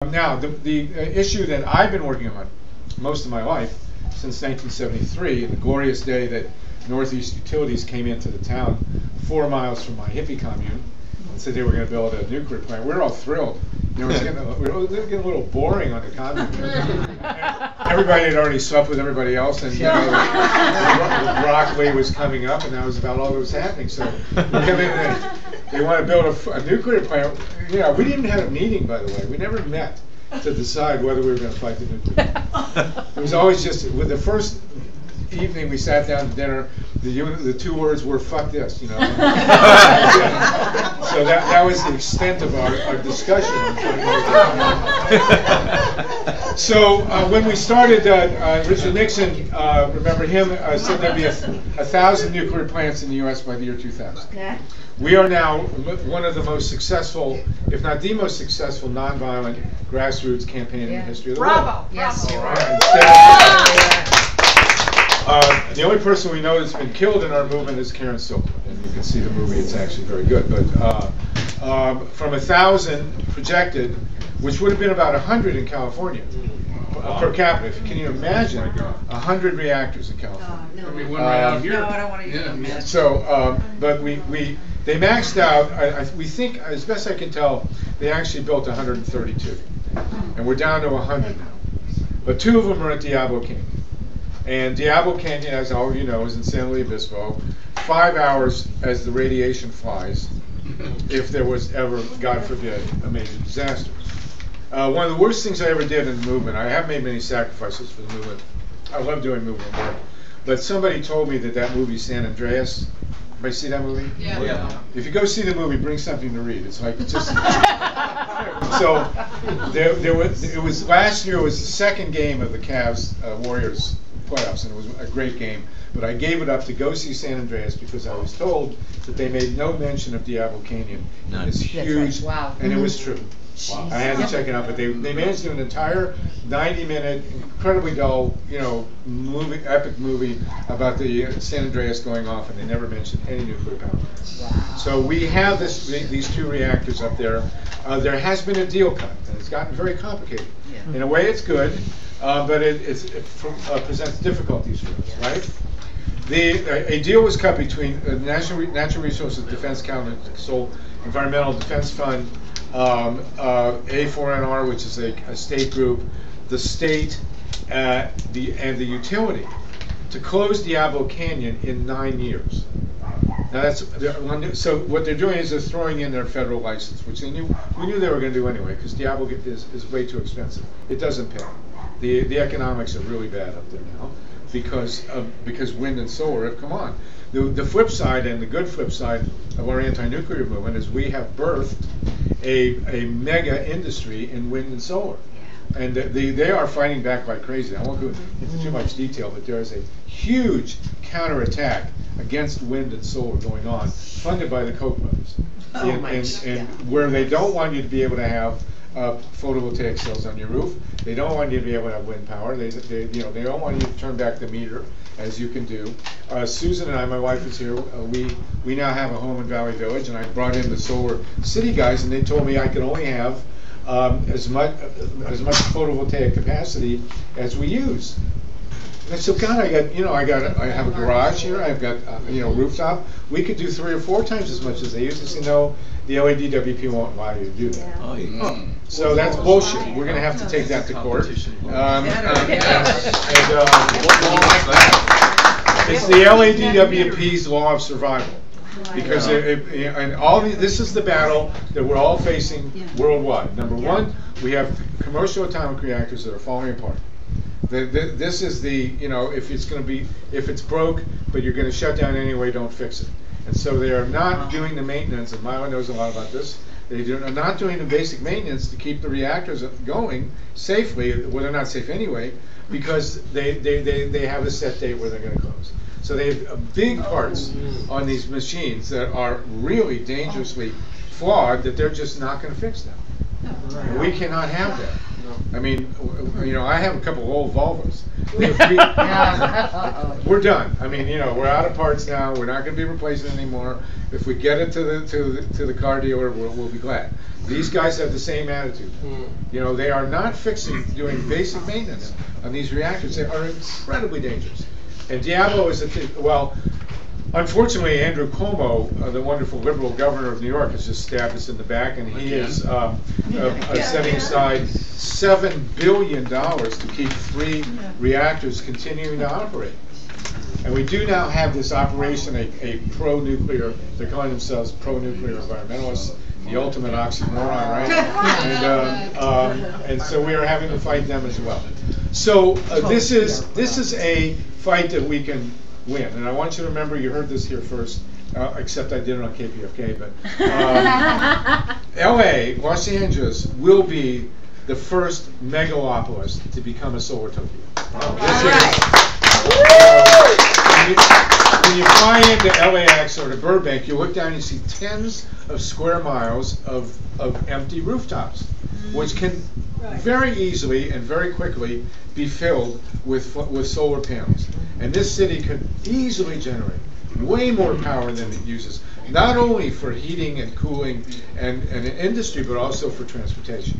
Now, the issue that I've been working on most of my life, since 1973, and the glorious day that Northeast Utilities came into the town 4 miles from my hippie commune and said they were going to build a nuclear plant. We were all thrilled. You know, it was getting a little boring on the commune. Everybody had already slept with everybody else, and you know, the Broccoli was coming up, and that was about all that was happening. So we come in and they want to build a nuclear plant. You know, we didn't have a meeting, by the way. We never met to decide whether we were going to fight the nuclear. It was always just, with the first evening we sat down to dinner, the two words were "fuck this," you know. So that was the extent of our discussion. So when we started, Richard Nixon, remember him, said there'd be 1,000 nuclear plants in the U.S. by the year 2000. We are now one of the most successful, if not the most successful, nonviolent grassroots campaign in the history of the world. Yes. The only person we know that's been killed in our movement is Karen Silkman, and you can see the movie. It's actually very good. But from 1,000 projected, which would have been about 100 in California per capita. Can you imagine 100 reactors in California? No, I don't want to use it. So, but they maxed out. We think, as best I can tell, they actually built 132, and we're down to 100 now. But 2 of them are at Diablo Canyon. And Diablo Canyon, as all of you know, is in San Luis Obispo. 5 hours as the radiation flies, if there was ever, God forbid, a major disaster. One of the worst things I ever did in the movement, I have made many sacrifices for the movement. I love doing movement work. But somebody told me that movie, San Andreas, anybody see that movie? Yeah. If you go see the movie, bring something to read. It's like just. So it was last year was the second game of the Cavs Warriors playoffs, and it was a great game. But I gave it up to go see San Andreas because I was told that they made no mention of Diablo Canyon. It's huge, and it was true. Wow. I had to check it out, but they managed to do an entire 90-minute, incredibly dull, epic movie about the San Andreas going off, and they never mentioned any nuclear power. Wow. So we have these 2 reactors up there. There has been a deal cut, and it's gotten very complicated. Yeah. In a way, it's good, but it presents difficulties for us, right? A deal was cut between the Natural Resources Defense Council, Environmental Defense Fund, A4NR, which is a state group, the state, and the utility, to close Diablo Canyon in 9 years. Now so what they're doing is they're throwing in their federal license, which we knew they were going to do anyway, because Diablo is way too expensive. It doesn't pay. The economics are really bad up there now because wind and solar have come on. The flip side, and the good flip side of our anti-nuclear movement, is we have birthed a mega industry in wind and solar. And they are fighting back like crazy. I won't go into too much detail, but there is a huge counterattack against wind and solar going on, funded by the Koch brothers. And where they don't want you to be able to have photovoltaic cells on your roof. They don't want you to be able to have wind power. They don't want you to turn back the meter, as you can do. Susan and I, my wife is here. We now have a home in Valley Village, and I brought in the Solar City guys, and they told me I could only have as much photovoltaic capacity as we use. And I said, God, I have a garage here. I've got rooftop. We could do 3 or 4 times as much as they use. I said, no, the LADWP won't allow you to do that. Oh, yeah. So that's bullshit. We're going to have to take that to court. It's the LADWP's law of survival. Because this is the battle that we're all facing worldwide. Number 1, we have commercial atomic reactors that are falling apart. This is if it's broke, but you're going to shut down anyway, don't fix it. And so they are not doing the maintenance, and Milo knows a lot about this. They are not doing the basic maintenance to keep the reactors going safely, well, they're not safe anyway, because they have a set date where they're going to close. So they have big parts on these machines that are really dangerously flawed that they're just not going to fix them. We cannot have that. I mean, I have a couple of old Volvos. We're done. I mean, we're out of parts now. We're not going to be replacing it anymore. If we get it to the car dealer, we'll be glad. These guys have the same attitude. You know, they are not doing basic maintenance on these reactors. They are incredibly dangerous. And Diablo is well, unfortunately, Andrew Cuomo, the wonderful liberal governor of New York, has just stabbed us in the back, and he is setting aside $7 billion to keep 3 reactors continuing to operate. And we do now have this operation, a pro-nuclear, they're calling themselves pro-nuclear environmentalists, the ultimate oxymoron, right? And so we are having to fight them as well. So this is a fight that we can win. And I want you to remember, you heard this here first, except I did it on KPFK, but LA, Los Angeles, will be the first megalopolis to become a Solartopian. When you fly into LAX or to Burbank, you look down, you see tens of square miles of empty rooftops, which can very easily and very quickly be filled with solar panels. And this city could easily generate way more power than it uses, not only for heating and cooling and industry, but also for transportation.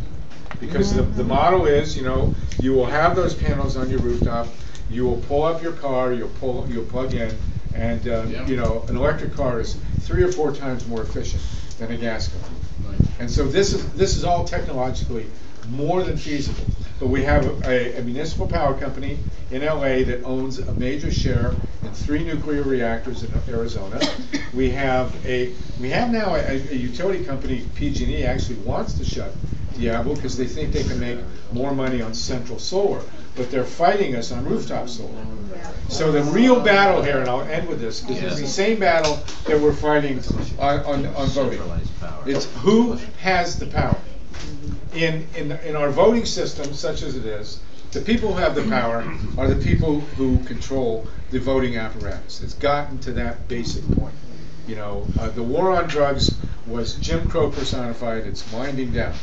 Because the model is, you know, you will have those panels on your rooftop, you will pull up your car, you'll plug in, and you know, an electric car is 3 or 4 times more efficient than a gas car. And so this is all technologically more than feasible. But we have a municipal power company in LA that owns a major share in 3 nuclear reactors in Arizona. We have now a utility company, PG&E, actually wants to shut Diablo because they think they can make more money on central solar, but they're fighting us on rooftop solar. So the real battle here, and I'll end with this, is the same battle that we're fighting on voting. It's who has the power. In our voting system, such as it is, the people who have the power are the people who control the voting apparatus. It's gotten to that basic point. You know, the war on drugs was Jim Crow personified. It's winding down,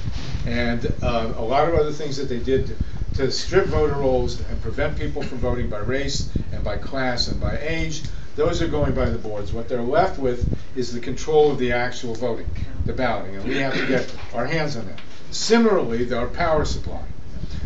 and a lot of other things that they did to strip voter rolls and prevent people from voting by race and by class and by age. Those are going by the boards. What they're left with is the control of the actual voting, the balloting, and we have to get our hands on that. Similarly, our power supply.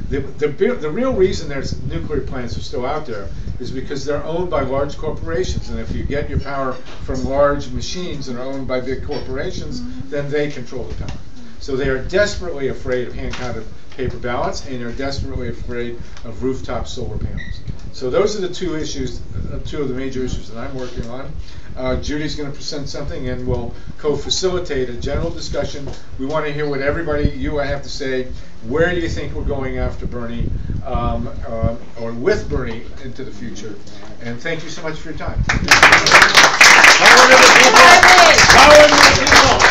The real reason there's nuclear plants are still out there is because they're owned by large corporations, and if you get your power from large machines that are owned by big corporations, then they control the power. So they are desperately afraid of hand-counted paper ballots, and they're desperately afraid of rooftop solar panels. So those are the 2 issues, 2 of the major issues that I'm working on. Judy's going to present something and we'll co-facilitate a general discussion. We want to hear what you have to say. Where do you think we're going after Bernie, or with Bernie into the future? And thank you so much for your time. Power to the people! Power to the people!